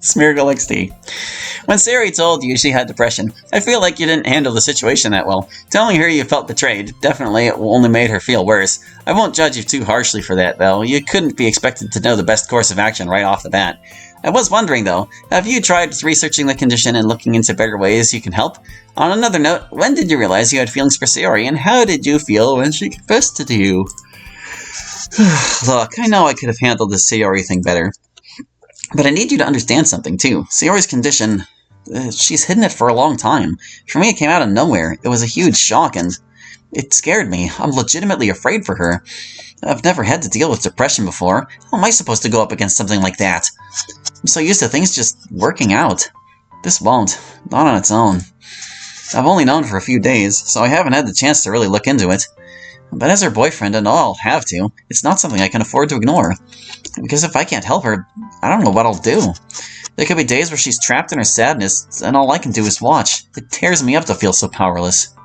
Smeargle XD. When Sayori told you she had depression, I feel like you didn't handle the situation that well. Telling her you felt betrayed, definitely it only made her feel worse. I won't judge you too harshly for that, though. You couldn't be expected to know the best course of action right off the bat. I was wondering, though, have you tried researching the condition and looking into better ways you can help? On another note, when did you realize you had feelings for Sayori, and how did you feel when she confessed it to you? Look, I know I could have handled this Sayori thing better. But I need you to understand something, too. Sayori's condition, she's hidden it for a long time. For me, it came out of nowhere. It was a huge shock, and it scared me. I'm legitimately afraid for her. I've never had to deal with depression before. How am I supposed to go up against something like that? I'm so used to things just working out. This won't. Not on its own. I've only known for a few days, so I haven't had the chance to really look into it. But as her boyfriend, and I'll have to, it's not something I can afford to ignore. Because if I can't help her, I don't know what I'll do. There could be days where she's trapped in her sadness, and all I can do is watch. It tears me up to feel so powerless.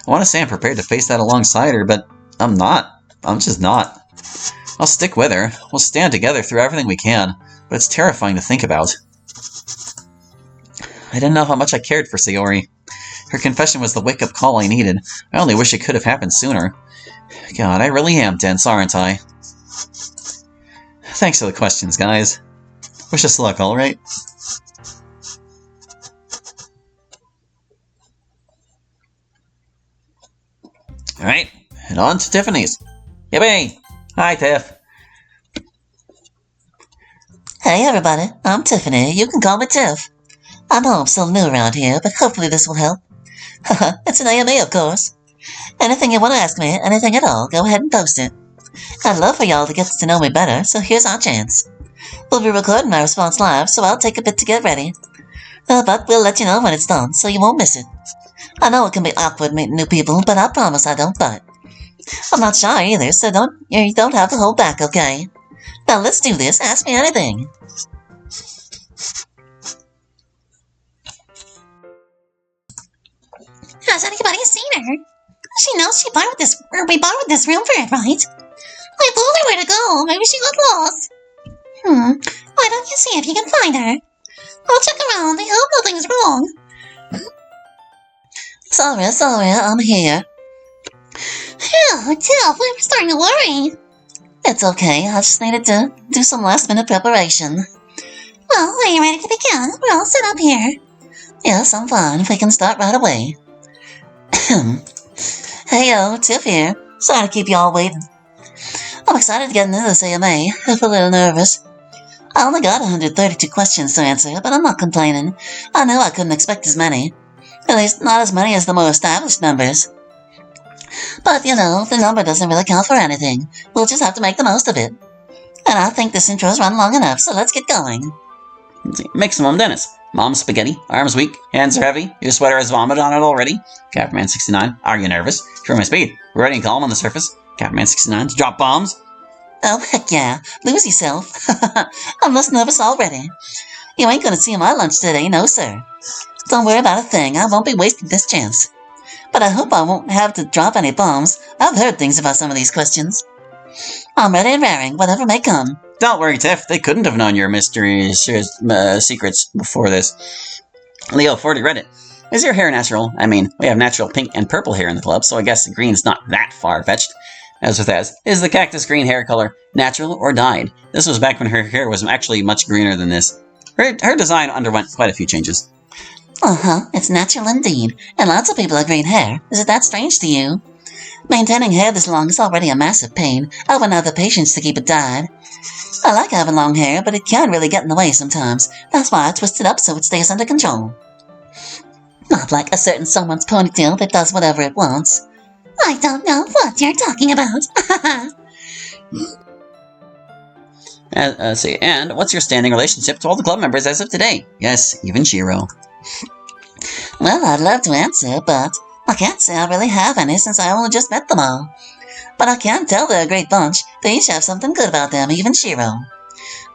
I want to say I'm prepared to face that alongside her, but I'm not. I'm just not. I'll stick with her. We'll stand together through everything we can, but it's terrifying to think about. I didn't know how much I cared for Sayori. Her confession was the wake-up call I needed. I only wish it could have happened sooner. God, I really am dense, aren't I? Thanks for the questions, guys. Wish us luck, alright? Alright, and on to Tiffany's. Yippee! Hi, Tiff. Hey everybody, I'm Tiffany. You can call me Tiff. I know I'm still new around here, but hopefully this will help. Haha, it's an AMA, of course. Anything you want to ask me, anything at all, go ahead and post it. I'd love for y'all to get to know me better, so here's our chance. We'll be recording my response live, so I'll take a bit to get ready. But we'll let you know when it's done, so you won't miss it. I know it can be awkward meeting new people, but I promise I don't bite. I'm not shy either, so you don't have to hold back, okay? Now let's do this. Ask me anything. Has anybody seen her? She knows we borrowed this room for it, right? I told her where to go. Maybe she got lost. Why don't you see if you can find her? I'll check around. I hope nothing's wrong. Sorry, I'm here. Phew, Tiff, we were starting to worry. It's okay. I just needed to do some last-minute preparation. Well, are you ready to begin? We're all set up here. Yes, I'm fine. We can start right away. Heyo, Tiff here. Sorry to keep you all waiting. I'm excited to get into this AMA. I feel a little nervous. I only got 132 questions to answer, but I'm not complaining. I knew I couldn't expect as many. At least, not as many as the more established members. But, you know, the number doesn't really count for anything. We'll just have to make the most of it. And I think this intro's run long enough, so let's get going. Maximum Dennis. Mom's spaghetti. Arms weak. Hands are heavy. Your sweater has vomit on it already. Capman69. Are you nervous? For my speed. Ready and calm on the surface. Capman69. To drop bombs. Oh, heck yeah. Lose yourself. I'm less nervous already. You ain't gonna see my lunch today, no sir. Don't worry about a thing. I won't be wasting this chance. But I hope I won't have to drop any bombs. I've heard things about some of these questions. I'm ready and raring, whatever may come. Don't worry, Tiff. They couldn't have known your mysterious secrets before this. Leo 40 Reddit. Is your hair natural? I mean, we have natural pink and purple hair in the club, so I guess the green's not that far-fetched. As with Az, is the cactus green hair color natural or dyed? This was back when her hair was actually much greener than this. Her design underwent quite a few changes. It's natural indeed, and lots of people have green hair. Is it that strange to you? Maintaining hair this long is already a massive pain. I wouldn't have the patience to keep it dyed. I like having long hair, but it can really get in the way sometimes. That's why I twist it up so it stays under control. Not like a certain someone's ponytail that does whatever it wants. I don't know what you're talking about. Let's see, and what's your standing relationship to all the club members as of today? Yes, even Shiro. Well, I'd love to answer, but I can't say I really have any since I only just met them all. But I can tell they're a great bunch. They each have something good about them, even Shiro.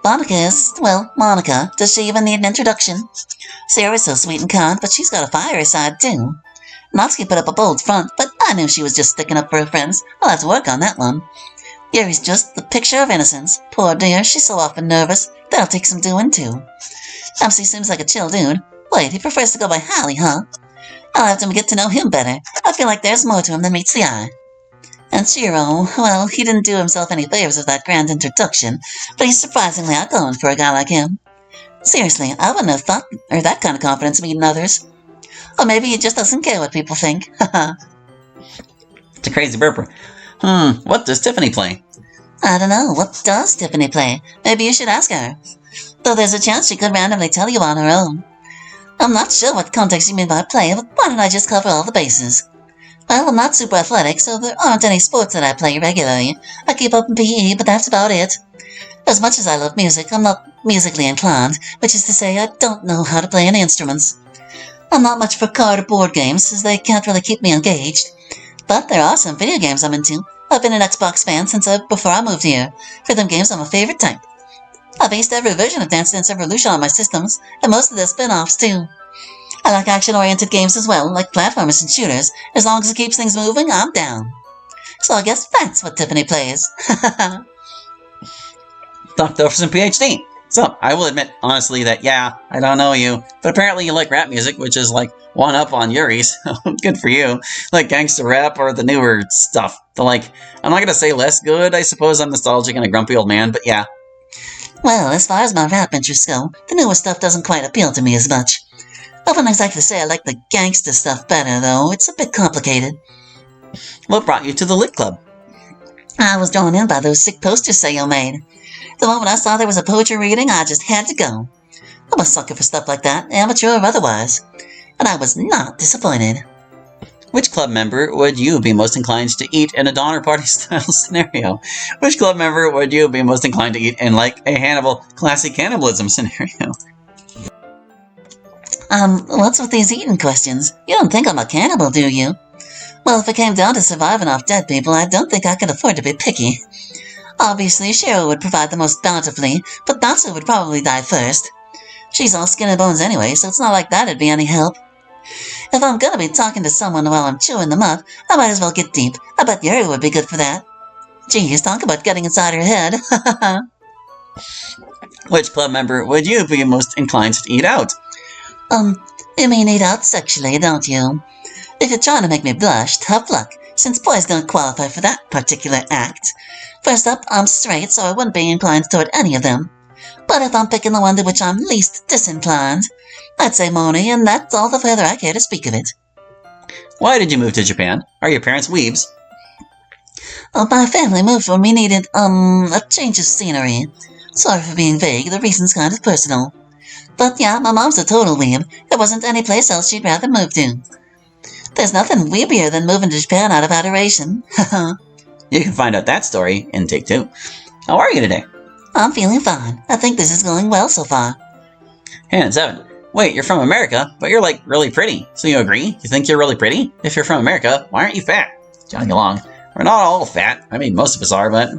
Monica is, well, Monica. Does she even need an introduction? Sarah's so sweet and kind, but she's got a fiery side, too. Natsuki put up a bold front, but I knew she was just sticking up for her friends. I'll have to work on that one. Yuri's just the picture of innocence. Poor dear, she's so often nervous. That'll take some doing, too. MC seems like a chill dude. Wait, he prefers to go by Hallie, huh? I'll have to get to know him better. I feel like there's more to him than meets the eye. And Shiro, well, he didn't do himself any favors with that grand introduction, but he's surprisingly outgoing for a guy like him. Seriously, I wouldn't have thought or that kind of confidence meeting others. Or maybe he just doesn't care what people think. Haha. It's a crazy burper. What does Tiffany play? I don't know. What does Tiffany play? Maybe you should ask her. Though there's a chance she could randomly tell you on her own. I'm not sure what context you mean by play, but why don't I just cover all the bases? Well, I'm not super athletic, so there aren't any sports that I play regularly. I keep up in PE, but that's about it. As much as I love music, I'm not musically inclined, which is to say I don't know how to play any instruments. I'm not much for card or board games, as they can't really keep me engaged. But there are some video games I'm into. I've been an Xbox fan since before I moved here. For them games, I'm a favorite type. I've aced every version of Dance Dance Revolution on my systems, and most of their spin-offs too. I like action-oriented games as well, like platformers and shooters. As long as it keeps things moving, I'm down. So I guess that's what Tiffany plays. Dr. Jefferson PhD. So, I will admit, honestly, that yeah, I don't know you, but apparently you like rap music, which is like one up on Yuri's. Good for you. Like gangster rap or the newer stuff. I'm not gonna say less good, I suppose I'm nostalgic and a grumpy old man, but yeah. Well, as far as my rap interests go, the newer stuff doesn't quite appeal to me as much. I wouldn't exactly say I like the gangster stuff better, though. It's a bit complicated. What brought you to the Lit Club? I was drawn in by those sick posters Sayo made. The moment I saw there was a poetry reading, I just had to go. I'm a sucker for stuff like that, amateur or otherwise. And I was not disappointed. Which club member would you be most inclined to eat in a Donner Party style scenario? Which club member would you be most inclined to eat in like a Hannibal classic cannibalism scenario? What's with these eating questions? You don't think I'm a cannibal, do you? Well, if it came down to surviving off dead people, I don't think I could afford to be picky. Obviously, Shiro would provide the most bountifully, but Natsu would probably die first. She's all skin and bones anyway, so it's not like that'd be any help. If I'm gonna be talking to someone while I'm chewing them up, I might as well get deep. I bet Yuri would be good for that. Geez, talk about getting inside her head. Which club member would you be most inclined to eat out? You mean eat out sexually, don't you? If you're trying to make me blush, tough luck, since boys don't qualify for that particular act. First up, I'm straight, so I wouldn't be inclined toward any of them. But if I'm picking the one to which I'm least disinclined, I'd say Moni, and that's all the further I care to speak of it. Why did you move to Japan? Are your parents weebs? My family moved when we needed, a change of scenery. Sorry for being vague, the reason's kind of personal. But yeah, my mom's a total weeb. There wasn't any place else she'd rather move to. There's nothing weebier than moving to Japan out of adoration. You can find out that story in Take 2. How are you today? I'm feeling fine. I think this is going well so far. And 7. Wait, you're from America, but you're like really pretty. So you agree? You think you're really pretty? If you're from America, why aren't you fat? Johnny along. We're not all fat. I mean, most of us are, but...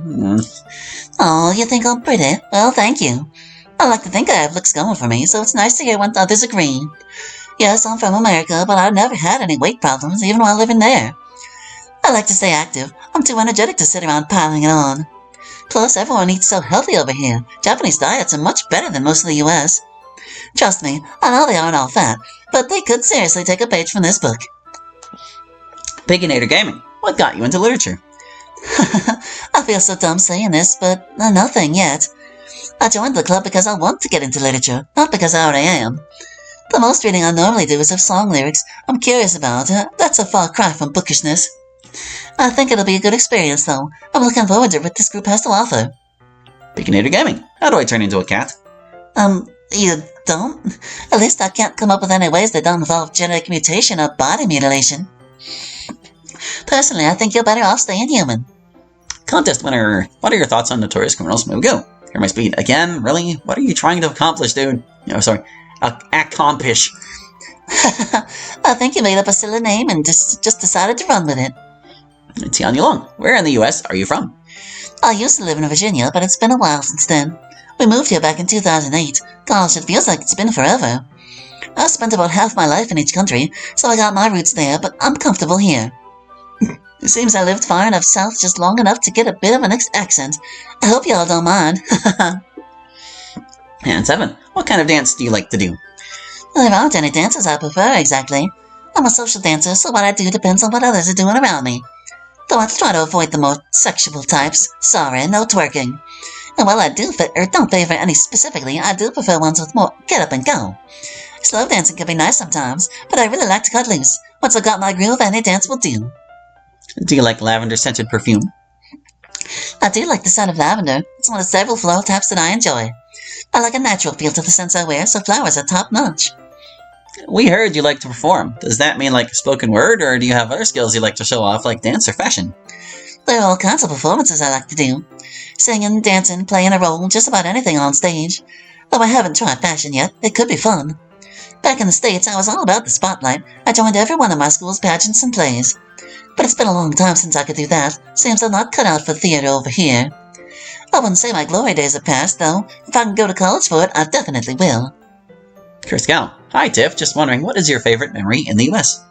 Oh, you think I'm pretty? Well, thank you. I like to think I have looks going for me, so it's nice to hear when others agree. Yes, I'm from America, but I've never had any weight problems, even while living there. I like to stay active. I'm too energetic to sit around piling it on. Plus, everyone eats so healthy over here. Japanese diets are much better than most of the US. Trust me, I know they aren't all fat, but they could seriously take a page from this book. Biginator Gaming. What got you into literature? I feel so dumb saying this, but nothing yet. I joined the club because I want to get into literature, not because I already am. The most reading I normally do is of song lyrics I'm curious about. That's a far cry from bookishness. I think it'll be a good experience, though. I'm looking forward to what this group has to offer. Biginator Gaming. How do I turn into a cat? You don't? At least I can't come up with any ways that don't involve genetic mutation or body mutilation. Personally, I think you're better off staying human. Contest winner. What are your thoughts on Notorious Criminals Movie Go? Hear my speed. Again? Really? What are you trying to accomplish, dude? Accomplish. I think you made up a silly name and just decided to run with it. It's Tian Yulong. Where in the US are you from? I used to live in Virginia, but it's been a while since then. We moved here back in 2008. Gosh, it feels like it's been forever. I spent about half my life in each country, so I got my roots there, but I'm comfortable here. It seems I lived far enough south just long enough to get a bit of an accent. I hope y'all don't mind. And 7. What kind of dance do you like to do? There aren't any dances I prefer exactly. I'm a social dancer, so what I do depends on what others are doing around me. Though I try to avoid the more sexual types. Sorry, no twerking. And while I don't favor any specifically, I do prefer ones with more get up and go. Slow dancing can be nice sometimes, but I really like to cut loose. Once I've got my groove, any dance will do. Do you like lavender-scented perfume? I do like the scent of lavender. It's one of several floral types that I enjoy. I like a natural feel to the scents I wear, so flowers are top-notch. We heard you like to perform. Does that mean like spoken word, or do you have other skills you like to show off, like dance or fashion? There are all kinds of performances I like to do. Singing, dancing, playing a role, just about anything on stage. Though I haven't tried fashion yet, it could be fun. Back in the States, I was all about the spotlight. I joined every one of my school's pageants and plays. But it's been a long time since I could do that. Seems I'm not cut out for theater over here. I wouldn't say my glory days have passed, though. If I can go to college for it, I definitely will. Kurskow. Hi, Tiff. Just wondering, what is your favorite memory in the U.S.?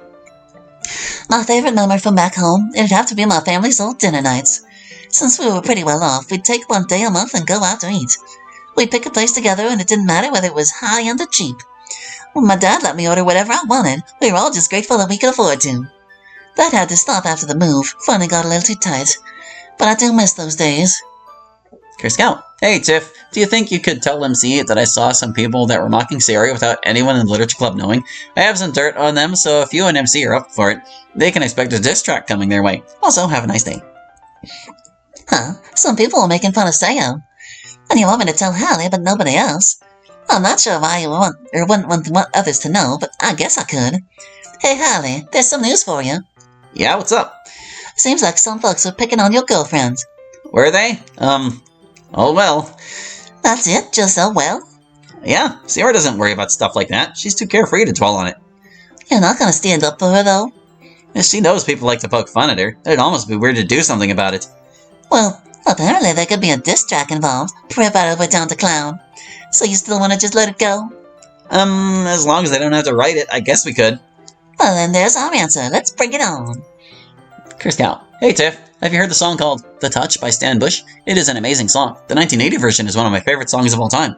My favorite memory from back home, it'd have to be my family's old dinner nights. Since we were pretty well off, we'd take one day a month and go out to eat. We'd pick a place together, and it didn't matter whether it was high-end or cheap. When my dad let me order whatever I wanted, we were all just grateful that we could afford to. That had to stop after the move. Funding got a little too tight. But I do miss those days. Kurskow. Hey, Tiff. Do you think you could tell MC that I saw some people that were mocking Sayori without anyone in the Literature Club knowing? I have some dirt on them, so if you and MC are up for it, they can expect a diss track coming their way. Also, have a nice day. Huh? Some people are making fun of Sayo. And you want me to tell Hallie, but nobody else? I'm not sure why you wouldn't want others to know, but I guess I could. Hey, Hallie, there's some news for you. Yeah, what's up? Seems like some folks are picking on your girlfriend. Were they? Oh well. That's it? Just oh well? Yeah, Sayori doesn't worry about stuff like that. She's too carefree to dwell on it. You're not gonna stand up for her, though? She knows people like to poke fun at her. It'd almost be weird to do something about it. Well, apparently there could be a diss track involved. Prep out over down to clown. So you still want to just let it go? As long as they don't have to write it, I guess we could. Well, then there's our answer. Let's bring it on. Kurskow. Hey, Tiff. Have you heard the song called The Touch by Stan Bush? It is an amazing song. The 1980 version is one of my favorite songs of all time.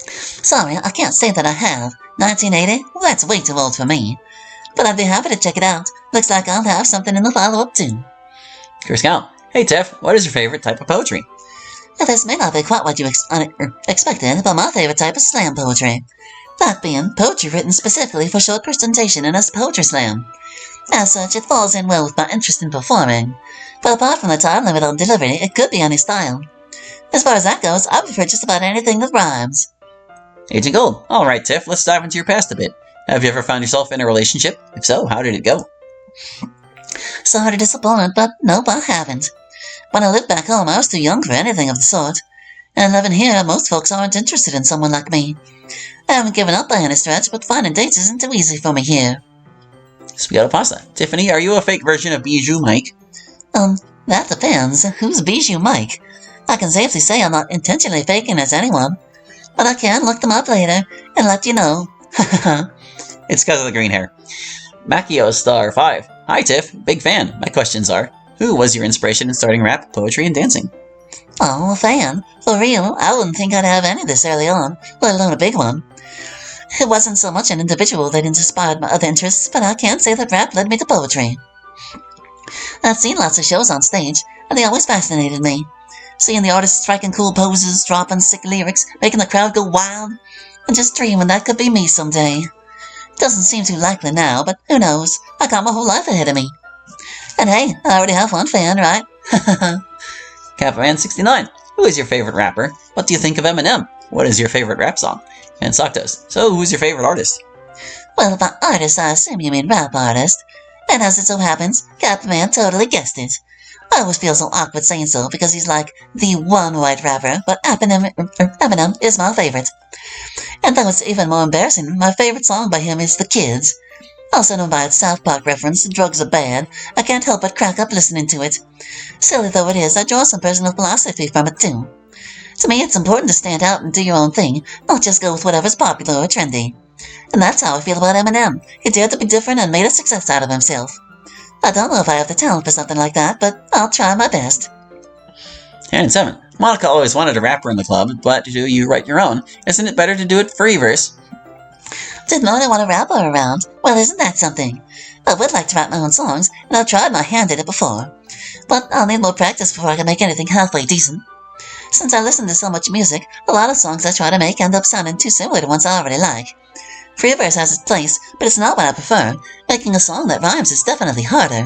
Sorry, I can't say that I have. 1980? Well, that's way too old for me. But I'd be happy to check it out. Looks like I'll have something in the follow-up, too. Kurskow. Hey, Tiff. What is your favorite type of poetry? Well, this may not be quite what you expected, but my favorite type is slam poetry. That being, poetry written specifically for short presentation in a poetry slam. As such, it falls in well with my interest in performing. But apart from the time limit on delivery, it could be any style. As far as that goes, I prefer just about anything that rhymes. Agent Gold. Alright, Tiff, let's dive into your past a bit. Have you ever found yourself in a relationship? If so, how did it go? Sorry to disappoint, but nope, I haven't. When I lived back home, I was too young for anything of the sort. And living here, most folks aren't interested in someone like me. I haven't given up by any stretch, but finding dates isn't too easy for me here. Spaghetti pasta. Tiffany, are you a fake version of Bijou Mike? That depends. Who's Bijou Mike? I can safely say I'm not intentionally faking as anyone. But I can look them up later and let you know. It's because of the green hair. Macchio Star 5. Hi, Tiff. Big fan. My questions are, who was your inspiration in starting rap, poetry, and dancing? Oh, a fan? For real, I wouldn't think I'd have any this early on, let alone a big one. It wasn't so much an individual that inspired my other interests, but I can say that rap led me to poetry. I've seen lots of shows on stage, and they always fascinated me. Seeing the artists striking cool poses, dropping sick lyrics, making the crowd go wild, and just dreaming that could be me someday. Doesn't seem too likely now, but who knows? I got my whole life ahead of me. And hey, I already have one fan, right? Kappaman69. Who is your favorite rapper? What do you think of Eminem? What is your favorite rap song? And Saktos. So, who's your favorite artist? Well, by artist, I assume you mean rap artist. And as it so happens, Catman totally guessed it. I always feel so awkward saying so because he's like the one white rapper, but Eminem is my favorite. And though it's even more embarrassing, my favorite song by him is The Kids. Also known by its South Park reference, Drugs Are Bad, I can't help but crack up listening to it. Silly though it is, I draw some personal philosophy from it too. To me, it's important to stand out and do your own thing, not just go with whatever's popular or trendy. And that's how I feel about Eminem. He dared to be different and made a success out of himself. I don't know if I have the talent for something like that, but I'll try my best. And 7. Monica always wanted a rapper in the club, but do you write your own? Isn't it better to do it free verse? Didn't know I want a rapper around. Well, isn't that something? I would like to write my own songs, and I've tried my hand at it before. But I'll need more practice before I can make anything halfway decent. Since I listen to so much music, a lot of songs I try to make end up sounding too similar to ones I already like. Free verse has its place, but it's not what I prefer. Making a song that rhymes is definitely harder.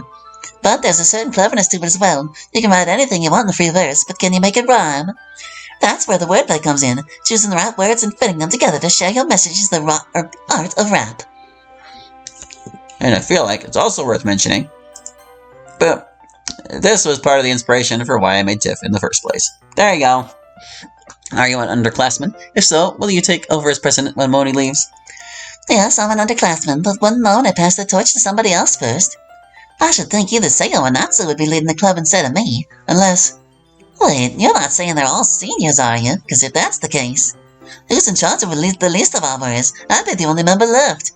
But there's a certain cleverness to it as well. You can write anything you want in the free verse, but can you make it rhyme? That's where the wordplay comes in, choosing the right words and fitting them together to share your message is the art of rap. And I feel like it's also worth mentioning, but this was part of the inspiration for why I made Tiff in the first place. There you go. Are you an underclassman? If so, will you take over as president when Moni leaves? Yes, I'm an underclassman, but wouldn't Mona pass the torch to somebody else first? I should think either Sayo or Natsu would be leading the club instead of me, unless... Wait, you're not saying they're all seniors, are you? Because if that's the case, who's in charge of the least of our boys? I'd be the only member left.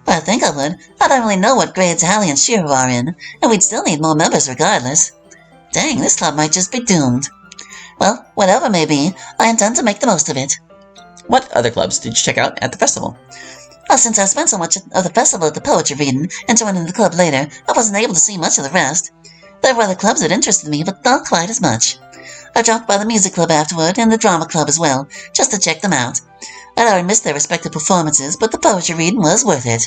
But I think I would. I don't really know what grades Hallie and Shiro are in, and we'd still need more members regardless. Dang, this club might just be doomed. Well, whatever may be, I intend to make the most of it. What other clubs did you check out at the festival? Well, since I spent so much of the festival at the poetry reading and joining the club later, I wasn't able to see much of the rest. There were other clubs that interested me, but not quite as much. I dropped by the music club afterward, and the drama club as well, just to check them out. I'd already missed their respective performances, but the poetry reading was worth it.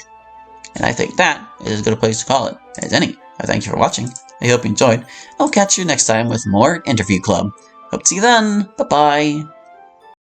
And I think that is as good a place to call it as any. I thank you for watching. I hope you enjoyed. I'll catch you next time with more Interview Club. Hope to see you then. Bye-bye.